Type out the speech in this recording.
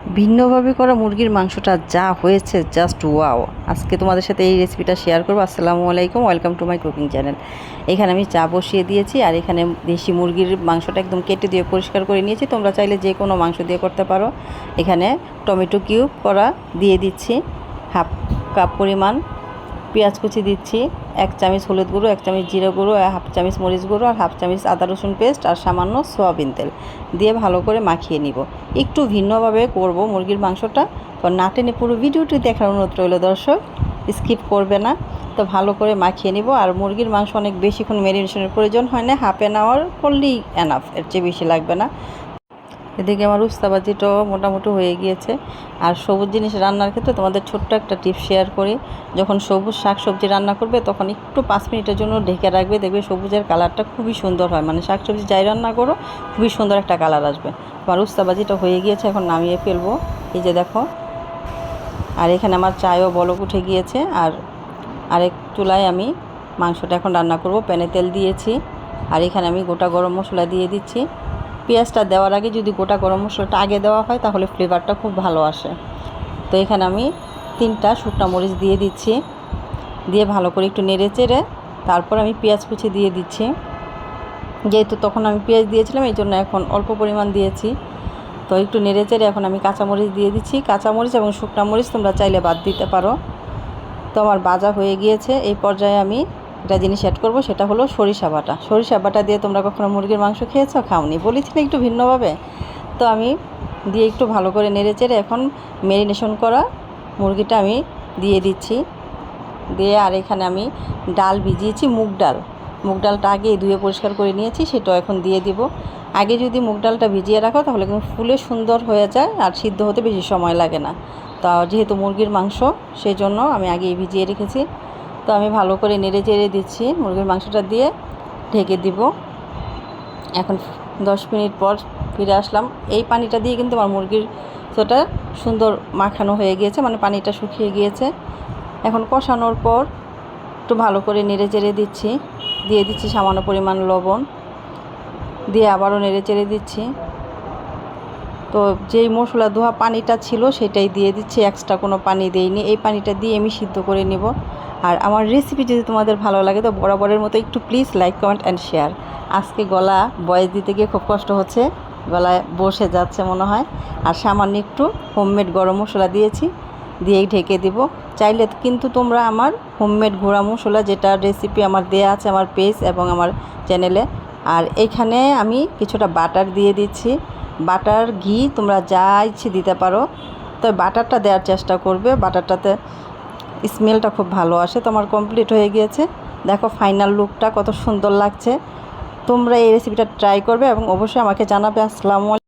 ভিন্নভাবে করা মুরগির মাংসটা যা হয়েছে জাস্ট ওয়াও। আজকে তোমাদের সাথে এই রেসিপিটা শেয়ার করবো। আসসালামু আলাইকুম, welcome to my cooking channel. এখানে আমি চা বসিয়ে দিয়েছি আর এখানে দেশি মুরগির মাংসটা একদম কেটে দিয়ে পরিষ্কার করে নিয়েছি। তোমরা চাইলে যে কোনো মাংস দিয়ে করতে পারো। এখানে টমেটো কিউব করা দিয়ে দিচ্ছি, হাফ কাপ পরিমাণ পেঁয়াজ কুচি দিচ্ছি, 1 চামচ হলুদ গুঁড়ো, 1 চামচ জিরা গুঁড়ো, হাফ চামচ মরিচ গুঁড়ো আর হাফ চামচ আদা রসুন পেস্ট আর সামান্য সয়াবিন তেল দিয়ে ভালো করে মাখিয়ে নিব। একটু ভিন্নভাবে করব মুরগির মাংসটা, তো না টেনে পুরো ভিডিওটি দেখার অনুরোধ রইল দর্শক, স্কিপ করবে না। তো ভালো করে মাখিয়ে নিব। আর মুরগির মাংস অনেক বেশিক্ষণ ম্যারিনেশনের প্রয়োজন হয় না, হাফ অ্যান আওয়ার করলেই এনাফ, এর চেয়ে বেশি লাগবে না। এদিকে আমার উস্তাবাজিটাও মোটামুটি হয়ে গিয়েছে। আর সবুজ জিনিস রান্নার ক্ষেত্রে তোমাদের ছোট্ট একটা টিপস শেয়ার করি। যখন সবুজ শাক সবজি রান্না করবে তখন একটু 5 মিনিটের জন্য ঢেকে রাখবে, দেখবে সবুজের কালারটা খুবই সুন্দর হয়। মানে শাক সবজি যাই রান্না করো খুবই সুন্দর একটা কালার আসবে। আমার উস্তাবাজিটা হয়ে গিয়েছে, এখন নামিয়ে ফেলবো। এই যে দেখো, আর এখানে আমার চায়ও বলক উঠে গিয়েছে। আর আরেক চুলায় আমি মাংসটা এখন রান্না করব। প্যানে তেল দিয়েছি আর এখানে আমি গোটা গরম মশলা দিয়ে দিচ্ছি। পেঁয়াজটা দেওয়ার আগে যদি গোটা গরম মশলাটা আগে দেওয়া হয় তাহলে ফ্লেভারটা খুব ভালো আসে। তো এখানে আমি 3টা শুকনো মরিচ দিয়ে দিচ্ছি, দিয়ে ভালো করে একটু নেড়ে চেড়ে তারপর আমি পেঁয়াজ কুচি দিয়ে দিচ্ছি। যেহেতু তখন আমি পেঁয়াজ দিয়েছিলাম এই জন্য এখন অল্প পরিমাণ দিয়েছি। তো একটু নেড়ে চেড়ে এখন আমি কাঁচামরিচ দিয়ে দিচ্ছি। কাঁচামরিচ এবং শুকনো মরিচ তোমরা চাইলে বাদ দিতে পারো। তো আমার ভাজা হয়ে গিয়েছে। এই পর্যায়ে আমি একটা জিনিস অ্যাড করব, সেটা হলো সরিষা বাটা। সরিষা বাটা দিয়ে তোমরা কখনো মুরগির মাংস খেয়েছো? খাওনি, বলেছি না একটু ভিন্নভাবে। তো আমি দিয়ে একটু ভালো করে নেড়ে চেড়ে এখন ম্যারিনেশন করা মুরগিটা আমি দিয়ে দিচ্ছি। দিয়ে আর এখানে আমি ডাল ভিজিয়েছি, মুগ ডালটা আগে ধুয়ে পরিষ্কার করে নিয়েছি, সেটাও এখন দিয়ে দিব। আগে যদি মুগ ডালটা ভিজিয়ে রাখো তাহলে কিন্তু ফুলে সুন্দর হয়ে যায় আর সিদ্ধ হতে বেশি সময় লাগে না। তা যেহেতু মুরগির মাংস সেই জন্য আমি আগেই ভিজিয়ে রেখেছি। তো আমি ভালো করে নেড়ে চেড়ে দিচ্ছি, মুরগির মাংসটা দিয়ে ঢেকে দিব। এখন 10 মিনিট পর ফিরে আসলাম। এই পানিটা দিয়ে কিন্তু আমার মুরগির মাংসটা সুন্দর মাখানো হয়ে গিয়েছে, মানে পানিটা শুকিয়ে গিয়েছে। এখন কষানোর পর একটু ভালো করে নেড়ে চেড়ে দিচ্ছি, দিয়ে দিচ্ছি সামান্য পরিমাণ লবণ, দিয়ে আবারও নেড়ে চেড়ে দিচ্ছি। তো যেই মশলা ধোয়া পানিটা ছিল সেটাই দিয়ে দিচ্ছি, এক্সট্রা কোনো পানি দেইনি। এই পানিটা দিয়ে আমি সিদ্ধ করে নিব। আর আমার রেসিপি যদি তোমাদের ভালো লাগে তো বরাবরের মতো একটু please like, comment and share. আজকে গলা ভয়েস দিতে গিয়ে খুব কষ্ট হচ্ছে, গলায় বসে যাচ্ছে মনে হয়। আর সামান্য একটু হোমমেড গরম মশলা দিয়েছি, দিয়েই ঢেকে দিব। চাইলে কিন্তু তোমরা আমার হোমমেড গুঁড়া মশলা, যেটা রেসিপি আমার দেয়া আছে আমার পেজ এবং আমার চ্যানেলে। আর এখানে আমি কিছুটা বাটার দিয়ে দিচ্ছি, বাটার ঘি তোমরা যা ইচ্ছে দিতে পারো। তো বাটারটা দেওয়ার চেষ্টা করবে, বাটারটাতে স্মেলটা খুব ভালো আসে। তো আমার কমপ্লিট হয়ে গিয়েছে, দেখো ফাইনাল লুকটা কত সুন্দর লাগছে। তোমরা এই রেসিপিটা ট্রাই করবে এবং অবশ্যই আমাকে জানাবে। আসসালামু আলাইকুম।